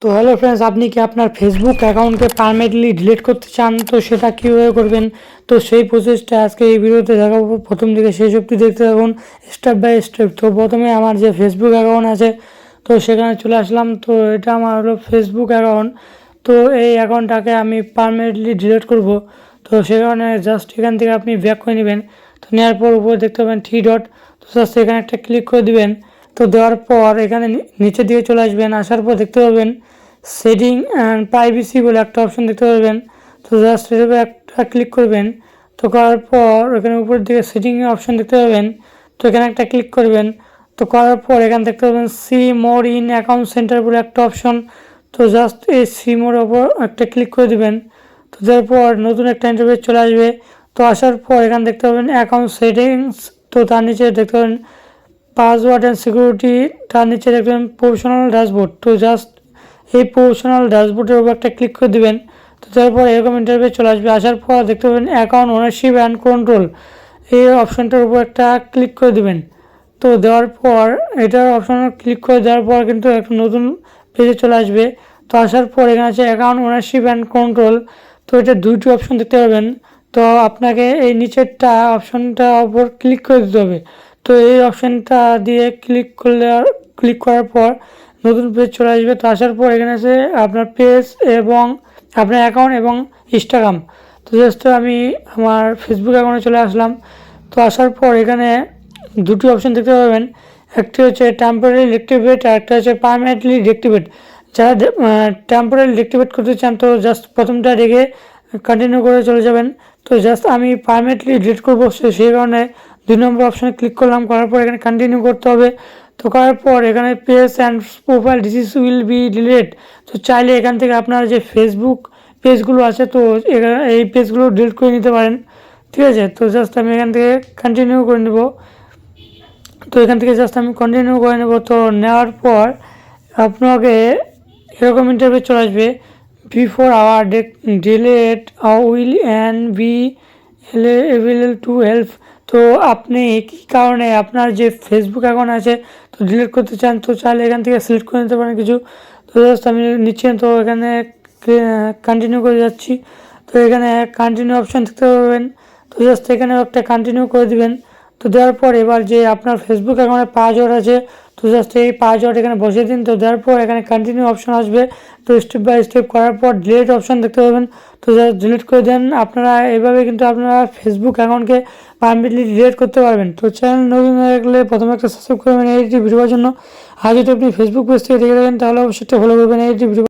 তো hello friends, আপনি কি আপনার ফেসবুক অ্যাকাউন্টকে পার্মানেন্টলি ডিলিট করতে চান? তো সেটা কীভাবে করবেন, তো সেই প্রসেসটা আজকে এই ভিডিওতে দেখাবো। প্রথম থেকে শেষ অবধি দেখতে থাকুন স্টেপ বাই স্টেপ। তো প্রথমে আমার যে ফেসবুক অ্যাকাউন্ট আছে, তো সেখানে চলে আসলাম। তো এটা আমার হলো ফেসবুক অ্যাকাউন্ট। তো এই অ্যাকাউন্টটাকে আমি পার্মানেন্টলি ডিলিট করব। তো সে কারণে জাস্ট এখান থেকে আপনি ব্যাক করে নেবেন। তো নেওয়ার পর উপরে দেখতে পাবেন থ্রি ডট, তো জাস্ট এখানে একটা ক্লিক করে দিবেন। তো দেওয়ার পর এখানে নিচের দিকে চলে আসবেন। আসার পর দেখতে পাবেন সেটিং অ্যান্ড প্রাইভেসি বলে একটা অপশন দেখতে পাবেন। তো জাস্ট এভাবে একটা ক্লিক করবেন। তো করার পর এখানে উপরের দিকে সেটিংয়ের অপশন দেখতে পাবেন। তো এখানে একটা ক্লিক করবেন। তো করার পর এখানে দেখতে পাবেন see more in account centre বলে একটা অপশন। তো জাস্ট এই সি মোর ওপর একটা ক্লিক করে দেবেন। তো তারপর নতুন একটা ইন্টারফেস চলে আসবে। তো আসার পর এখানে দেখতে পাবেন অ্যাকাউন্ট সেটিংস। তো তার নিচে দেখতে পাবেন পাসওয়ার্ড অ্যান্ড সিকিউরিটি, তার নিচে দেখবেন প্রফেশনাল ড্যাশবোর্ড। তো জাস্ট এই প্রফেশনাল ড্যাশবোর্ডের উপর একটা ক্লিক করে দেবেন। তো তারপর এরকম ইন্টারফেস চলে আসবে। আসার পর দেখতে পাবেন অ্যাকাউন্ট ওনারশিপ অ্যান্ড কন্ট্রোল, এই অপশানটার উপর একটা ক্লিক করে দেবেন। তো দেওয়ার পর এটার অপশান ক্লিক করে দেওয়ার পর কিন্তু একটা নতুন পেজে চলে আসবে। তো আসার পর এখানে আছে অ্যাকাউন্ট ওনারশিপ অ্যান্ড কন্ট্রোল। তো এটা দুইটি অপশন দেখতে পাবেন। তো আপনাকে এই নিচেরটা অপশনটা ওপর ক্লিক করে দিতে হবে। তো এই অপশানটা দিয়ে ক্লিক করার পর নতুন পেজ চলে আসবে। তো আসার পর এখানে আছে আপনার পেজ এবং আপনার অ্যাকাউন্ট এবং ইনস্টাগ্রাম। তো জাস্ট আমি আমার ফেসবুক অ্যাকাউন্টে চলে আসলাম। তো আসার পর এখানে দুটি অপশন দেখতে পাবেন। একটি হচ্ছে টেম্পোরারি ডিঅ্যাক্টিভেট আর একটা হচ্ছে পার্মানেন্টলি ডিঅ্যাক্টিভেট। যারা টেম্পোরারি ডিঅ্যাক্টিভেট করতে চান তো জাস্ট প্রথমটা রেখে কন্টিনিউ করে চলে যাবেন। তো জাস্ট আমি পার্মানেন্টলি ডিলিট করবো, সেই কারণে 2 নম্বর অপশানে ক্লিক করলাম। করার পর এখানে কন্টিনিউ করতে হবে। তো করার পর এখানে page and profile disease will be delete. তো চাইলে এখান থেকে আপনার যে ফেসবুক পেজগুলো আছে তো এই পেজগুলো ডিলিট করে নিতে পারেন। ঠিক আছে, তো জাস্ট আমি এখান থেকে কন্টিনিউ করে নেব। তো এখান থেকে জাস্ট আমি কন্টিনিউ করে নেব। তো নেওয়ার পর আপনাকে এরকম ইন্টারভিউ চলে আসবে, before our delete will and be available to help. তো আপনি কী কারণে আপনার যে ফেসবুক অ্যাকাউন্ট আছে তো ডিলিট করতে চান, তো চাইলে এখান থেকে সিলেক্ট করে নিতে পারেন কিছু। তো জাস্ট আমি নিচ্ছি, তো এখানে কন্টিনিউ করে যাচ্ছি। তো এখানে কন্টিনিউ অপশান দেখতে পাবেন। তো জাস্ট এখানে একটা কন্টিনিউ করে দিবেন। তো দেওয়ার পর এবার যে আপনার ফেসবুক অ্যাকাউন্টে পাসওয়ার্ড আছে তো জাস্ট এই পাসওয়ার্ড এখানে বসিয়ে দিন। তো দেওয়ার পর এখানে কন্টিনিউ অপশান আসবে। তো স্টেপ বাই স্টেপ করার পর ডিলিট অপশান দেখতে পাবেন। তো জাস্ট ডিলিট করে দেন। আপনারা এভাবে কিন্তু আপনারা ফেসবুক অ্যাকাউন্টকে পারমানেন্টলি ডিলিট করতে পারবেন। তো চ্যানেল নতুন হয়ে গেলে প্রথমে একটা সাবস্ক্রাইব করবেন এই ভিডিওর জন্য। আর যদি আপনি ফেসবুক পেজ থেকে দেখে থাকেন তাহলে অবশ্যই ফলো করবেন এই ভিডিও।